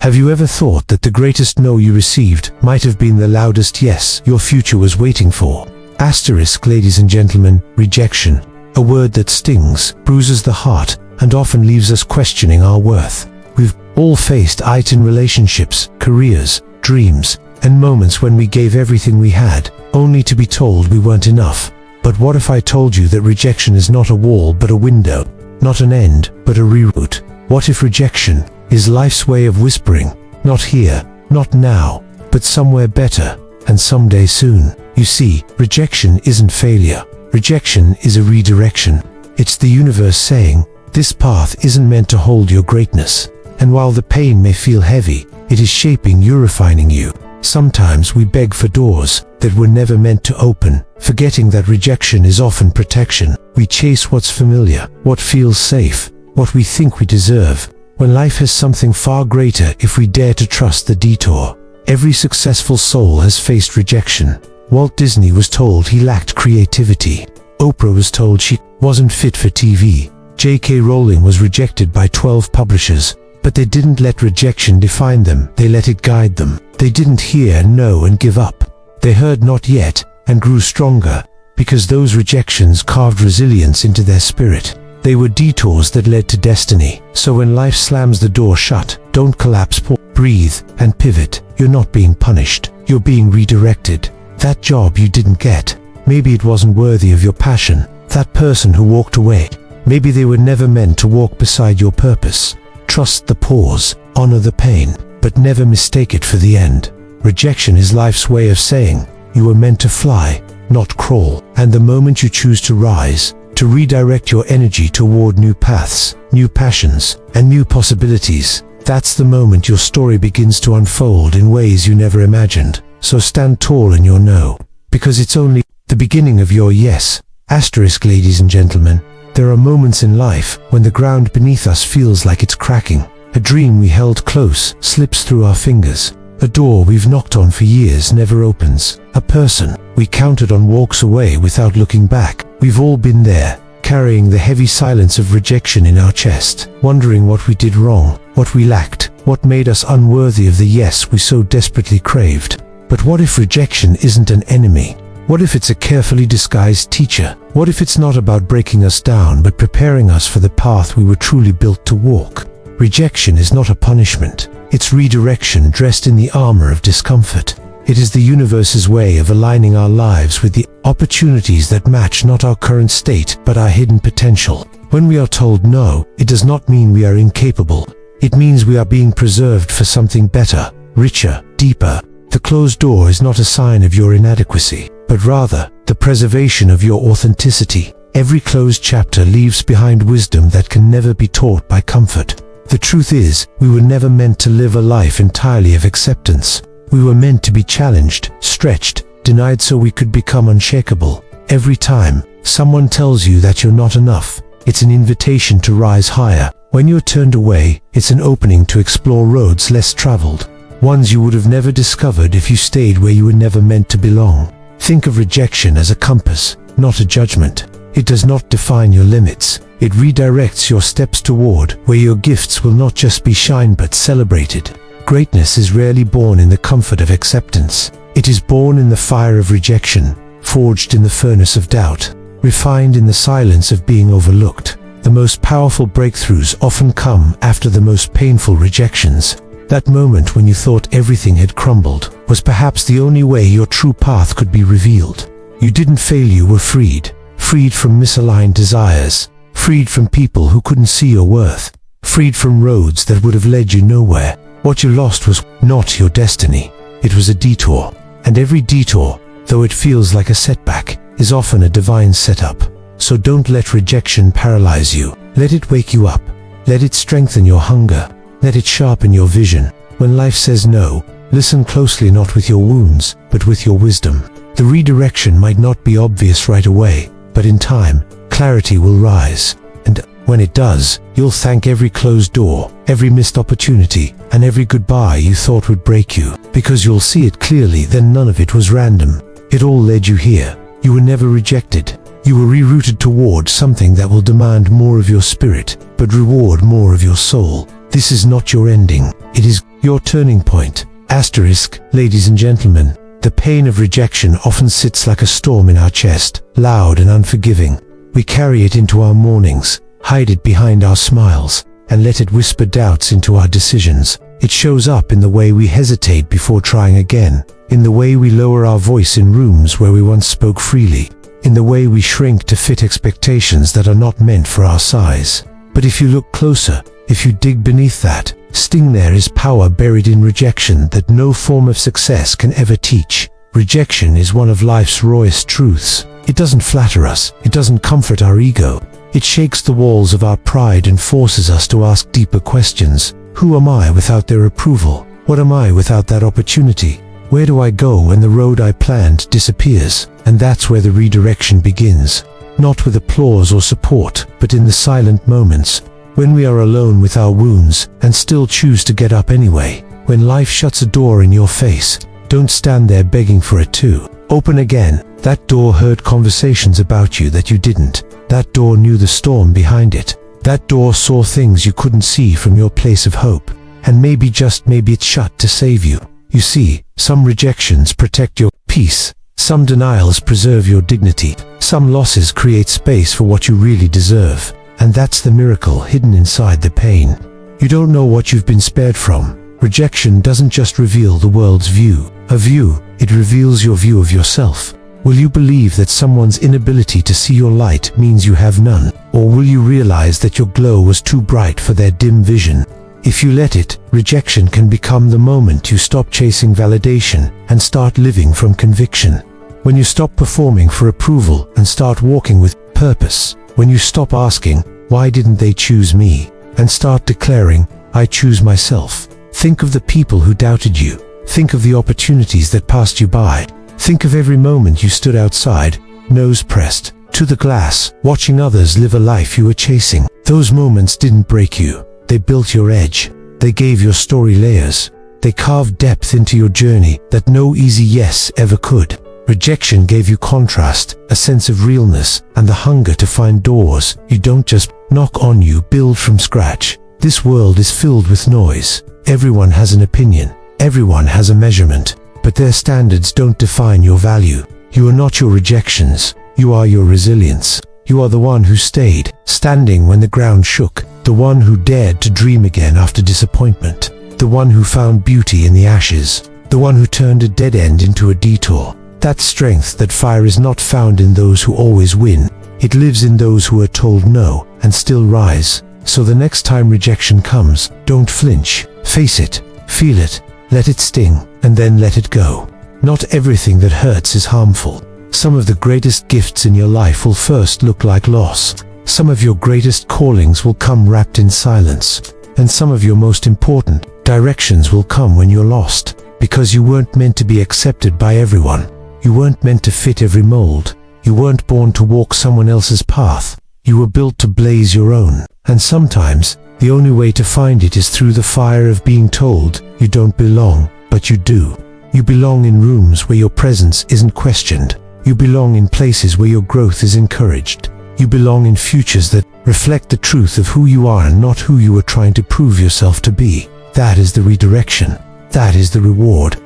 Have you ever thought that the greatest no you received might have been the loudest yes your future was waiting for? Asterisk, ladies and gentlemen, rejection. A word that stings, bruises the heart, and often leaves us questioning our worth. We've all faced it in relationships, careers, dreams, and moments when we gave everything we had, only to be told we weren't enough. But what if I told you that rejection is not a wall but a window, not an end but a reroute? What if rejection is life's way of whispering, not here, not now, but somewhere better, and someday soon? You see, rejection isn't failure. Rejection is a redirection. It's the universe saying, this path isn't meant to hold your greatness. And while the pain may feel heavy, it is shaping you, refining you. Sometimes we beg for doors that were never meant to open, forgetting that rejection is often protection. We chase what's familiar, what feels safe, what we think we deserve, when life has something far greater if we dare to trust the detour. Every successful soul has faced rejection. Walt Disney was told he lacked creativity. Oprah was told she wasn't fit for TV. J.K. Rowling was rejected by 12 publishers. But they didn't let rejection define them, they let it guide them. They didn't hear no and give up. They heard not yet and grew stronger, because those rejections carved resilience into their spirit. They were detours that led to destiny. So when life slams the door shut, don't collapse, breathe, and pivot. You're not being punished, you're being redirected. That job you didn't get, maybe it wasn't worthy of your passion. That person who walked away, maybe they were never meant to walk beside your purpose. Trust the pause, honor the pain, but never mistake it for the end. Rejection is life's way of saying, you were meant to fly, not crawl. And the moment you choose to rise, to redirect your energy toward new paths, new passions, and new possibilities, that's the moment your story begins to unfold in ways you never imagined. So stand tall in your no, because it's only the beginning of your yes. Asterisk, ladies and gentlemen. There are moments in life when the ground beneath us feels like it's cracking. A dream we held close slips through our fingers. A door we've knocked on for years never opens. A person we counted on walks away without looking back. We've all been there, carrying the heavy silence of rejection in our chest, wondering what we did wrong, what we lacked, what made us unworthy of the yes we so desperately craved. But what if rejection isn't an enemy? What if it's a carefully disguised teacher? What if it's not about breaking us down but preparing us for the path we were truly built to walk? Rejection is not a punishment. It's redirection dressed in the armor of discomfort. It is the universe's way of aligning our lives with the opportunities that match not our current state but our hidden potential. When we are told no, it does not mean we are incapable. It means we are being preserved for something better, richer, deeper. The closed door is not a sign of your inadequacy, but rather the preservation of your authenticity. Every closed chapter leaves behind wisdom that can never be taught by comfort. The truth is, we were never meant to live a life entirely of acceptance. We were meant to be challenged, stretched, denied so we could become unshakable. Every time someone tells you that you're not enough, it's an invitation to rise higher. When you're turned away, it's an opening to explore roads less traveled, ones you would have never discovered if you stayed where you were never meant to belong. Think of rejection as a compass, not a judgment. It does not define your limits. It redirects your steps toward where your gifts will not just be shined but celebrated. Greatness is rarely born in the comfort of acceptance. It is born in the fire of rejection, forged in the furnace of doubt, refined in the silence of being overlooked. The most powerful breakthroughs often come after the most painful rejections. That moment when you thought everything had crumbled was perhaps the only way your true path could be revealed. You didn't fail, you were freed. Freed from misaligned desires. Freed from people who couldn't see your worth. Freed from roads that would have led you nowhere. What you lost was not your destiny. It was a detour. And every detour, though it feels like a setback, is often a divine setup. So don't let rejection paralyze you. Let it wake you up. Let it strengthen your hunger. Let it sharpen your vision. When life says no, listen closely, not with your wounds, but with your wisdom. The redirection might not be obvious right away, but in time, clarity will rise. And when it does, you'll thank every closed door, every missed opportunity, and every goodbye you thought would break you. Because you'll see it clearly, then none of it was random. It all led you here. You were never rejected. You were rerouted toward something that will demand more of your spirit, but reward more of your soul. This is not your ending. It is your turning point. Asterisk, ladies and gentlemen, the pain of rejection often sits like a storm in our chest, loud and unforgiving. We carry it into our mornings, hide it behind our smiles, and let it whisper doubts into our decisions. It shows up in the way we hesitate before trying again, in the way we lower our voice in rooms where we once spoke freely, in the way we shrink to fit expectations that are not meant for our size. But if you look closer, if you dig beneath that sting, there is power buried in rejection that no form of success can ever teach. Rejection is one of life's rawest truths. It doesn't flatter us, it doesn't comfort our ego. It shakes the walls of our pride and forces us to ask deeper questions. Who am I without their approval? What am I without that opportunity? Where do I go when the road I planned disappears? And that's where the redirection begins. Not with applause or support, but in the silent moments, when we are alone with our wounds and still choose to get up anyway. When life shuts a door in your face, don't stand there begging for it to open again. That door heard conversations about you that you didn't. That door knew the storm behind it. That door saw things you couldn't see from your place of hope. And maybe, just maybe, it shut to save you. You see, some rejections protect your peace. Some denials preserve your dignity. Some losses create space for what you really deserve. And that's the miracle hidden inside the pain. You don't know what you've been spared from. Rejection doesn't just reveal the world's view. It reveals your view of yourself. Will you believe that someone's inability to see your light means you have none? Or will you realize that your glow was too bright for their dim vision? If you let it, rejection can become the moment you stop chasing validation and start living from conviction. When you stop performing for approval and start walking with purpose. When you stop asking, why didn't they choose me? And start declaring, I choose myself. Think of the people who doubted you. Think of the opportunities that passed you by. Think of every moment you stood outside, nose pressed to the glass, watching others live a life you were chasing. Those moments didn't break you. They built your edge. They gave your story layers. They carved depth into your journey that no easy yes ever could. Rejection gave you contrast, a sense of realness, and the hunger to find doors you don't just knock on, you build from scratch. This world is filled with noise. Everyone has an opinion. Everyone has a measurement. But their standards don't define your value. You are not your rejections. You are your resilience. You are the one who stayed, standing when the ground shook. The one who dared to dream again after disappointment. The one who found beauty in the ashes. The one who turned a dead end into a detour. That strength, that fire is not found in those who always win. It lives in those who are told no and still rise. So the next time rejection comes, don't flinch. Face it, feel it, let it sting, and then let it go. Not everything that hurts is harmful. Some of the greatest gifts in your life will first look like loss. Some of your greatest callings will come wrapped in silence. And some of your most important directions will come when you're lost. Because you weren't meant to be accepted by everyone. You weren't meant to fit every mold. You weren't born to walk someone else's path. You were built to blaze your own. And sometimes, the only way to find it is through the fire of being told you don't belong, but you do. You belong in rooms where your presence isn't questioned. You belong in places where your growth is encouraged. You belong in futures that reflect the truth of who you are and not who you are trying to prove yourself to be. That is the redirection. That is the reward.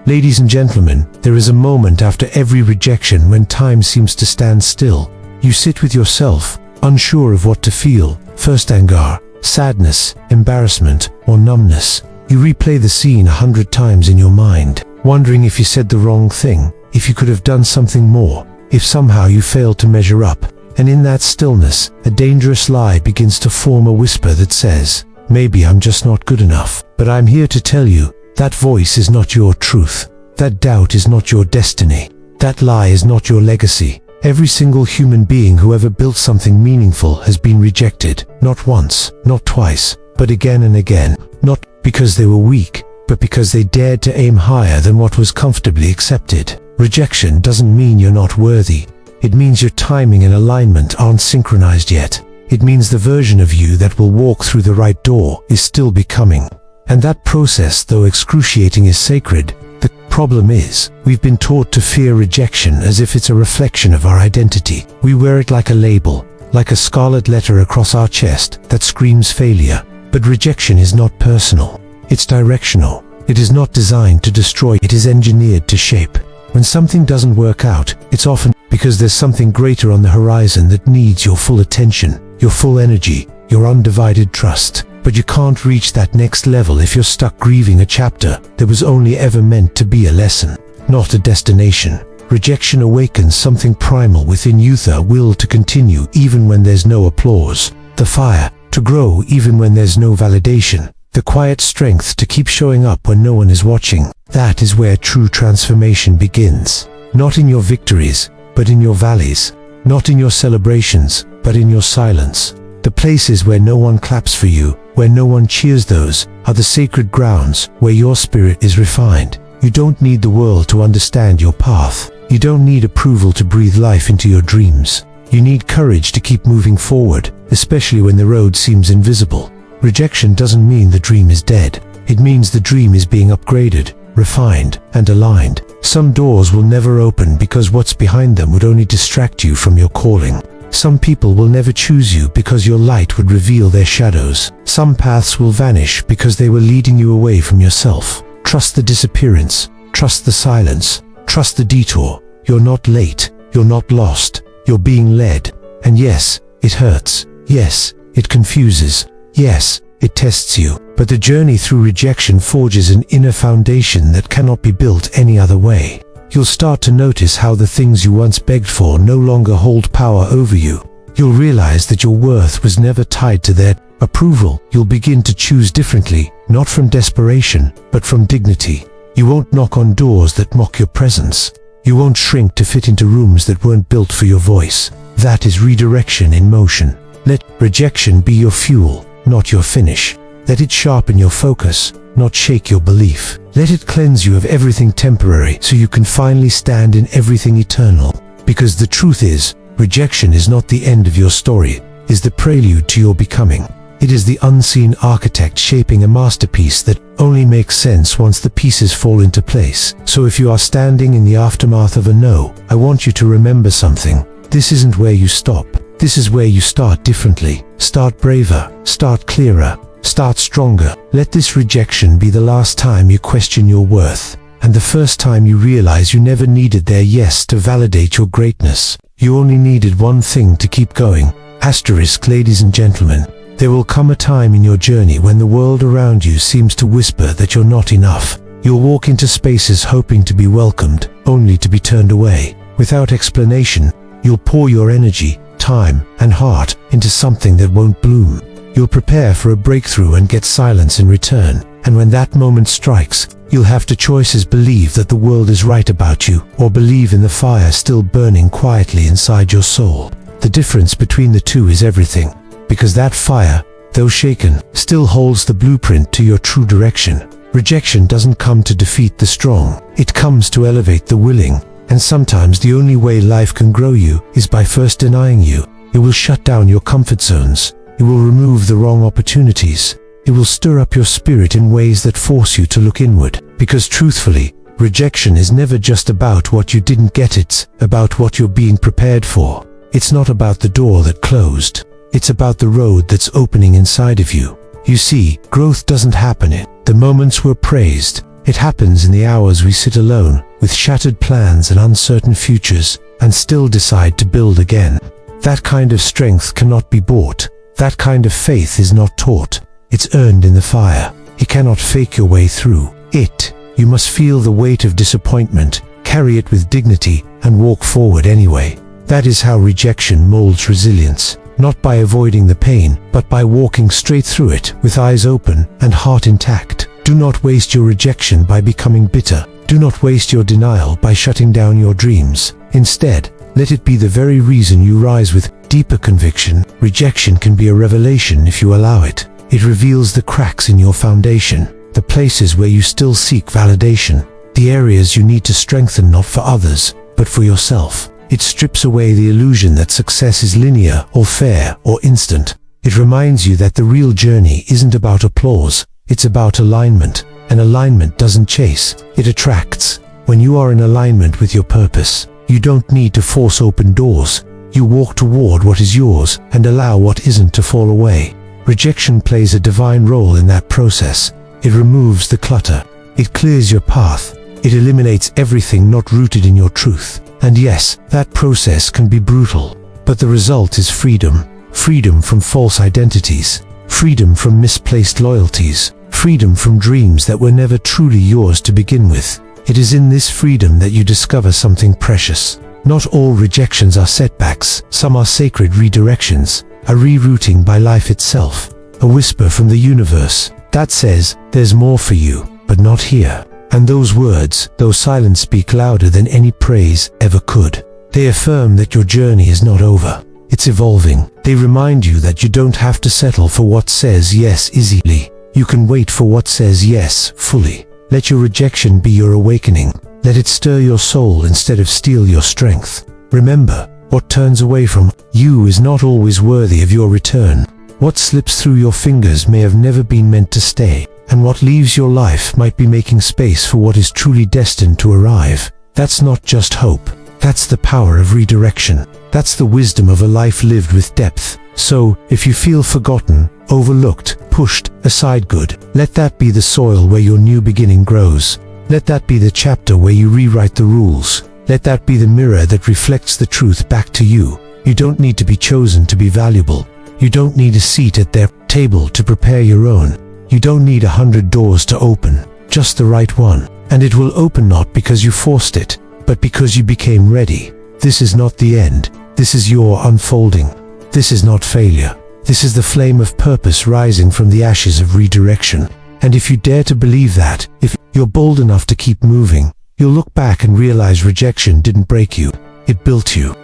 Ladies and gentlemen, there is a moment after every rejection when time seems to stand still. You sit with yourself, unsure of what to feel. First anger, sadness, embarrassment, or numbness. You replay the scene 100 times in your mind, wondering if you said the wrong thing, if you could have done something more, if somehow you failed to measure up. And in that stillness, a dangerous lie begins to form, a whisper that says, maybe I'm just not good enough. But I'm here to tell you, that voice is not your truth. That doubt is not your destiny. That lie is not your legacy. Every single human being who ever built something meaningful has been rejected, not once, not twice, but again and again. Not because they were weak, but because they dared to aim higher than what was comfortably accepted. Rejection doesn't mean you're not worthy. It means your timing and alignment aren't synchronized yet. It means the version of you that will walk through the right door is still becoming. And that process, though excruciating, is sacred. The problem is, we've been taught to fear rejection as if it's a reflection of our identity. We wear it like a label, like a scarlet letter across our chest that screams failure. But rejection is not personal. It's directional. It is not designed to destroy, it is engineered to shape. When something doesn't work out, it's often because there's something greater on the horizon that needs your full attention, your full energy, your undivided trust. But you can't reach that next level if you're stuck grieving a chapter that was only ever meant to be a lesson, not a destination. Rejection awakens something primal within you, the will to continue even when there's no applause, the fire to grow even when there's no validation, the quiet strength to keep showing up when no one is watching. That is where true transformation begins. Not in your victories, but in your valleys. Not in your celebrations, but in your silence. The places where no one claps for you, where no one cheers, those are the sacred grounds where your spirit is refined. You don't need the world to understand your path. You don't need approval to breathe life into your dreams. You need courage to keep moving forward, especially when the road seems invisible. Rejection doesn't mean the dream is dead. It means the dream is being upgraded, refined, and aligned. Some doors will never open because what's behind them would only distract you from your calling. Some people will never choose you because your light would reveal their shadows. Some paths will vanish because they were leading you away from yourself. Trust the disappearance. Trust the silence. Trust the detour. You're not late. You're not lost. You're being led. And yes, it hurts. Yes, it confuses. Yes, it tests you. But the journey through rejection forges an inner foundation that cannot be built any other way. You'll start to notice how the things you once begged for no longer hold power over you. You'll realize that your worth was never tied to their approval. You'll begin to choose differently, not from desperation, but from dignity. You won't knock on doors that mock your presence. You won't shrink to fit into rooms that weren't built for your voice. That is redirection in motion. Let rejection be your fuel, not your finish. Let it sharpen your focus, not shake your belief. Let it cleanse you of everything temporary so you can finally stand in everything eternal. Because the truth is, rejection is not the end of your story, it is the prelude to your becoming. It is the unseen architect shaping a masterpiece that only makes sense once the pieces fall into place. So if you are standing in the aftermath of a no, I want you to remember something. This isn't where you stop. This is where you start differently. Start braver. Start clearer. Start stronger. Let this rejection be the last time you question your worth, and the first time you realize you never needed their yes to validate your greatness. You only needed one thing to keep going. Asterisk, ladies and gentlemen. There will come a time in your journey when the world around you seems to whisper that you're not enough. You'll walk into spaces hoping to be welcomed, only to be turned away. Without explanation, you'll pour your energy, time, and heart into something that won't bloom. You'll prepare for a breakthrough and get silence in return. And when that moment strikes, you'll have two choices: believe that the world is right about you, or believe in the fire still burning quietly inside your soul. The difference between the two is everything. Because that fire, though shaken, still holds the blueprint to your true direction. Rejection doesn't come to defeat the strong. It comes to elevate the willing. And sometimes the only way life can grow you is by first denying you. It will shut down your comfort zones. It will remove the wrong opportunities. It will stir up your spirit in ways that force you to look inward. Because truthfully, rejection is never just about what you didn't get, it's about what you're being prepared for. It's not about the door that closed. It's about the road that's opening inside of you. You see, growth doesn't happen in the moments we're praised. It happens in the hours we sit alone, with shattered plans and uncertain futures, and still decide to build again. That kind of strength cannot be bought. That kind of faith is not taught. It's earned in the fire. You cannot fake your way through it. You must feel the weight of disappointment, carry it with dignity, and walk forward anyway. That is how rejection molds resilience. Not by avoiding the pain, but by walking straight through it with eyes open and heart intact. Do not waste your rejection by becoming bitter. Do not waste your denial by shutting down your dreams. Instead, let it be the very reason you rise with deeper conviction. Rejection can be a revelation if you allow it. It reveals the cracks in your foundation, the places where you still seek validation, the areas you need to strengthen not for others, but for yourself. It strips away the illusion that success is linear or fair or instant. It reminds you that the real journey isn't about applause, it's about alignment. And alignment doesn't chase, it attracts. When you are in alignment with your purpose, you don't need to force open doors. You walk toward what is yours and allow what isn't to fall away. Rejection plays a divine role in that process. It removes the clutter. It clears your path. It eliminates everything not rooted in your truth. And yes, that process can be brutal. But the result is freedom. Freedom from false identities. Freedom from misplaced loyalties. Freedom from dreams that were never truly yours to begin with. It is in this freedom that you discover something precious. Not all rejections are setbacks. Some are sacred redirections, a rerouting by life itself, a whisper from the universe that says, there's more for you, but not here. And those words, though silent, speak louder than any praise ever could. They affirm that your journey is not over. It's evolving. They remind you that you don't have to settle for what says yes easily. You can wait for what says yes fully. Let your rejection be your awakening. Let it stir your soul instead of steal your strength. Remember, what turns away from you is not always worthy of your return. What slips through your fingers may have never been meant to stay, and what leaves your life might be making space for what is truly destined to arrive. That's not just hope. That's the power of redirection. That's the wisdom of a life lived with depth. So, if you feel forgotten, overlooked, pushed aside, good, let that be the soil where your new beginning grows. Let that be the chapter where you rewrite the rules. Let that be the mirror that reflects the truth back to you. You don't need to be chosen to be valuable. You don't need a seat at their table to prepare your own. You don't need 100 doors to open, just the right one. And it will open not because you forced it, but because you became ready. This is not the end. This is your unfolding. This is not failure. This is the flame of purpose rising from the ashes of redirection. And if you dare to believe that, if you're bold enough to keep moving, you'll look back and realize rejection didn't break you, it built you.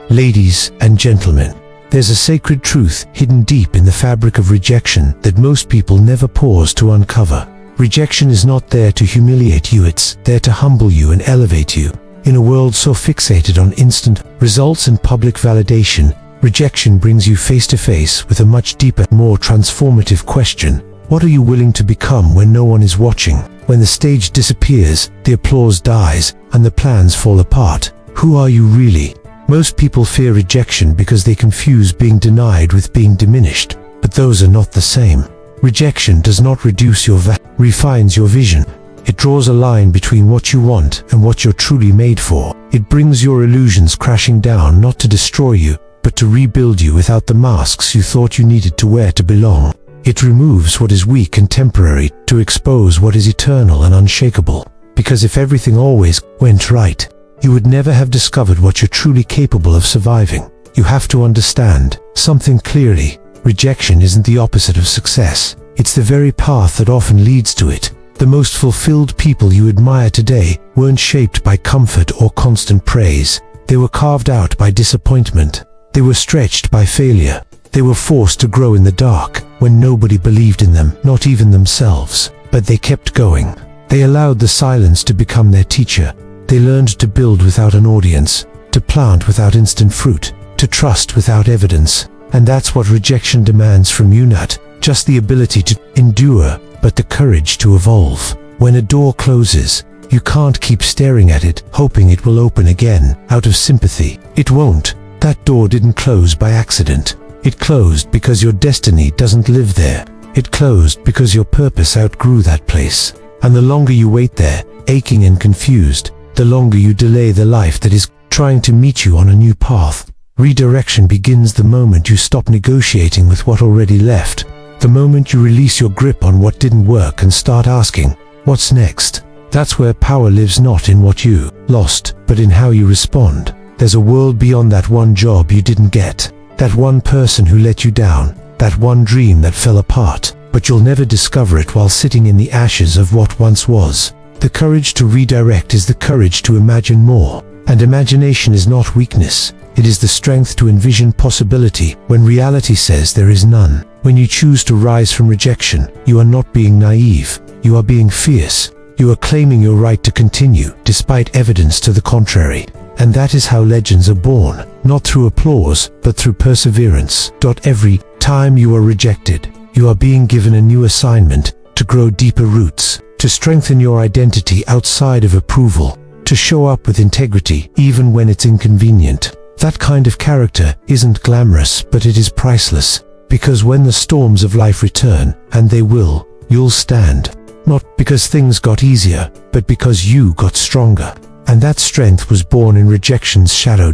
Ladies and gentlemen, there's a sacred truth hidden deep in the fabric of rejection that most people never pause to uncover. Rejection is not there to humiliate you, it's there to humble you and elevate you. In a world so fixated on instant results and public validation, rejection brings you face to face with a much deeper, more transformative question. What are you willing to become when no one is watching? When the stage disappears, the applause dies, and the plans fall apart? Who are you really? Most people fear rejection because they confuse being denied with being diminished. But those are not the same. Rejection does not reduce your value, refines your vision. It draws a line between what you want and what you're truly made for. It brings your illusions crashing down, not to destroy you, but to rebuild you without the masks you thought you needed to wear to belong. It removes what is weak and temporary to expose what is eternal and unshakable. Because if everything always went right, you would never have discovered what you're truly capable of surviving. You have to understand something clearly. Rejection isn't the opposite of success. It's the very path that often leads to it. The most fulfilled people you admire today weren't shaped by comfort or constant praise. They were carved out by disappointment. They were stretched by failure. They were forced to grow in the dark when nobody believed in them, not even themselves. But they kept going. They allowed the silence to become their teacher. They learned to build without an audience, to plant without instant fruit, to trust without evidence. And that's what rejection demands from you, not just the ability to endure, but the courage to evolve. When a door closes, you can't keep staring at it, hoping it will open again, out of sympathy. It won't. That door didn't close by accident. It closed because your destiny doesn't live there. It closed because your purpose outgrew that place. And the longer you wait there, aching and confused, the longer you delay the life that is trying to meet you on a new path. Redirection begins the moment you stop negotiating with what already left. The moment you release your grip on what didn't work and start asking, what's next? That's where power lives, not in what you lost, but in how you respond. There's a world beyond that one job you didn't get, that one person who let you down, that one dream that fell apart, but you'll never discover it while sitting in the ashes of what once was. The courage to redirect is the courage to imagine more, and imagination is not weakness. It is the strength to envision possibility when reality says there is none. When you choose to rise from rejection, you are not being naive. You are being fierce. You are claiming your right to continue, despite evidence to the contrary. And that is how legends are born, not through applause, but through perseverance. Every time you are rejected, you are being given a new assignment to grow deeper roots, to strengthen your identity outside of approval, to show up with integrity even when it's inconvenient. That kind of character isn't glamorous, but it is priceless. Because when the storms of life return, and they will, you'll stand. Not because things got easier, but because you got stronger. And that strength was born in rejection's shadow.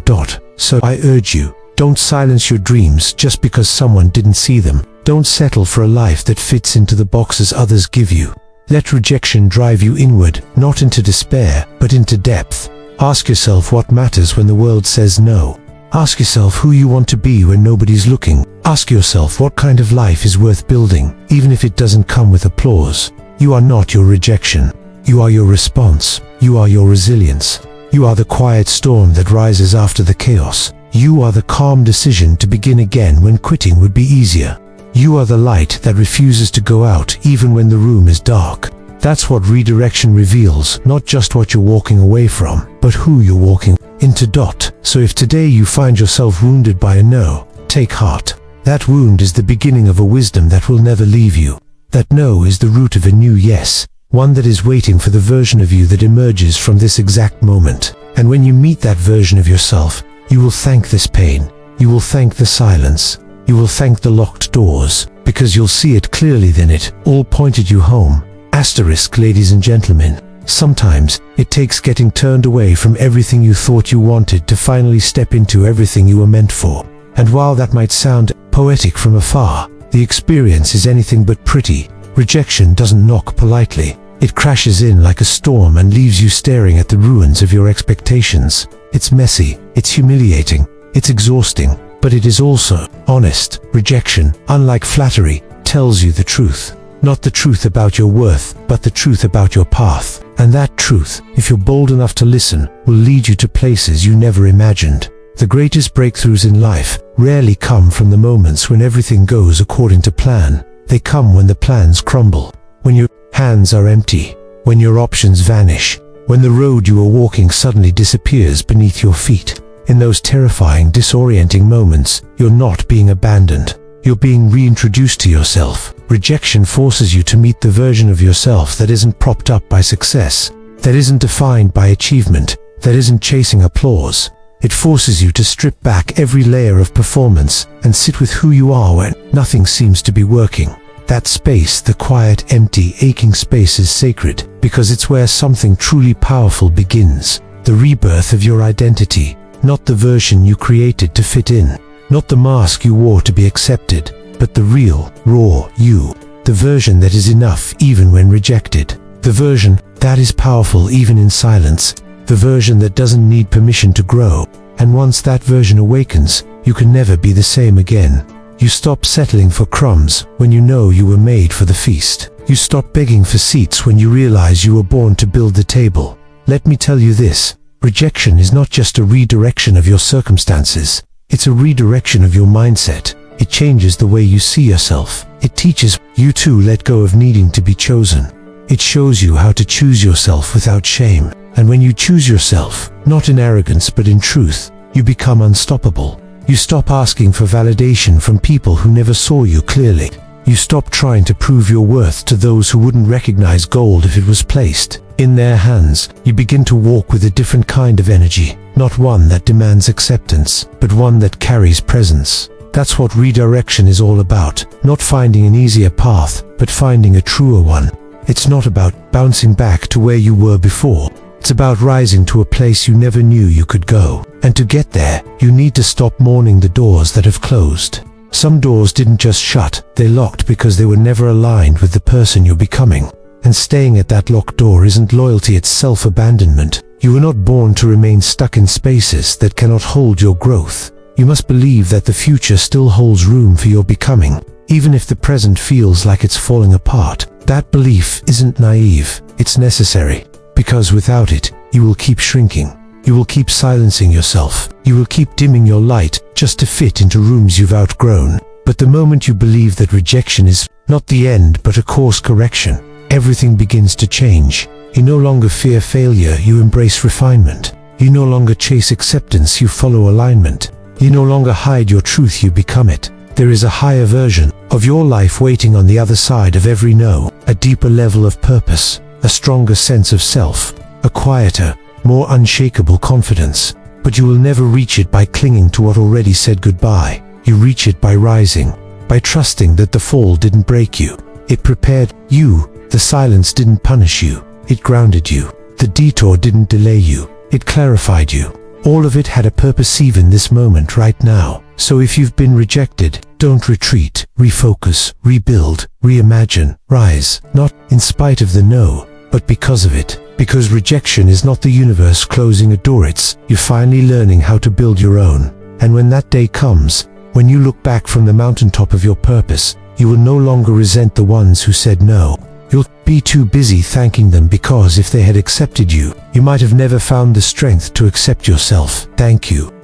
So I urge you, don't silence your dreams just because someone didn't see them. Don't settle for a life that fits into the boxes others give you. Let rejection drive you inward, not into despair, but into depth. Ask yourself what matters when the world says no. Ask yourself who you want to be when nobody's looking. Ask yourself what kind of life is worth building, even if it doesn't come with applause. You are not your rejection. You are your response. You are your resilience. You are the quiet storm that rises after the chaos. You are the calm decision to begin again when quitting would be easier. You are the light that refuses to go out even when the room is dark. That's what redirection reveals, not just what you're walking away from, but who you're walking into. So if today you find yourself wounded by a no, take heart. That wound is the beginning of a wisdom that will never leave you. That no is the root of a new yes, one that is waiting for the version of you that emerges from this exact moment. And when you meet that version of yourself, you will thank this pain. You will thank the silence. You will thank the locked doors, because you'll see it clearly then it all pointed you home. Asterisk, ladies and gentlemen, sometimes it takes getting turned away from everything you thought you wanted to finally step into everything you were meant for. And while that might sound poetic from afar, the experience is anything but pretty. Rejection doesn't knock politely. It crashes in like a storm and leaves you staring at the ruins of your expectations. It's messy, it's humiliating, it's exhausting, but it is also honest. Rejection, unlike flattery, tells you the truth. Not the truth about your worth, but the truth about your path. And that truth, if you're bold enough to listen, will lead you to places you never imagined. The greatest breakthroughs in life rarely come from the moments when everything goes according to plan. They come when the plans crumble, when your hands are empty, when your options vanish, when the road you are walking suddenly disappears beneath your feet. In those terrifying, disorienting moments, you're not being abandoned. You're being reintroduced to yourself. Rejection forces you to meet the version of yourself that isn't propped up by success, that isn't defined by achievement, that isn't chasing applause. It forces you to strip back every layer of performance and sit with who you are when nothing seems to be working. That space, the quiet, empty, aching space, is sacred because it's where something truly powerful begins. The rebirth of your identity, not the version you created to fit in, not the mask you wore to be accepted, but the real, raw you. The version that is enough even when rejected. The version that is powerful even in silence. The version that doesn't need permission to grow. And once that version awakens, you can never be the same again. You stop settling for crumbs when you know you were made for the feast. You stop begging for seats when you realize you were born to build the table. Let me tell you this, rejection is not just a redirection of your circumstances. It's a redirection of your mindset. It changes the way you see yourself. It teaches you to let go of needing to be chosen. It shows you how to choose yourself without shame. And when you choose yourself, not in arrogance but in truth, you become unstoppable. You stop asking for validation from people who never saw you clearly. You stop trying to prove your worth to those who wouldn't recognize gold if it was placed in their hands. You begin to walk with a different kind of energy, not one that demands acceptance, but one that carries presence. That's what redirection is all about, not finding an easier path, but finding a truer one. It's not about bouncing back to where you were before. It's about rising to a place you never knew you could go. And to get there, you need to stop mourning the doors that have closed. Some doors didn't just shut, they locked because they were never aligned with the person you're becoming. And staying at that locked door isn't loyalty, it's self-abandonment. You were not born to remain stuck in spaces that cannot hold your growth. You must believe that the future still holds room for your becoming, even if the present feels like it's falling apart. That belief isn't naive, it's necessary. Because without it, you will keep shrinking. You will keep silencing yourself. You will keep dimming your light just to fit into rooms you've outgrown. But the moment you believe that rejection is not the end but a course correction, everything begins to change. You no longer fear failure, you embrace refinement. You no longer chase acceptance, you follow alignment. You no longer hide your truth, you become it. There is a higher version of your life waiting on the other side of every no, a deeper level of purpose, a stronger sense of self, a quieter, more unshakable confidence. But you will never reach it by clinging to what already said goodbye. You reach it by rising, by trusting that the fall didn't break you. It prepared you. The silence didn't punish you. It grounded you. The detour didn't delay you. It clarified you. All of it had a purpose, even this moment right now. So if you've been rejected, don't retreat. Refocus, rebuild, reimagine, rise. Not in spite of the no, but because of it. Because rejection is not the universe closing a door, it's you finally learning how to build your own. And when that day comes, when you look back from the mountaintop of your purpose, you will no longer resent the ones who said no. You'll be too busy thanking them, because if they had accepted you, you might have never found the strength to accept yourself. Thank you.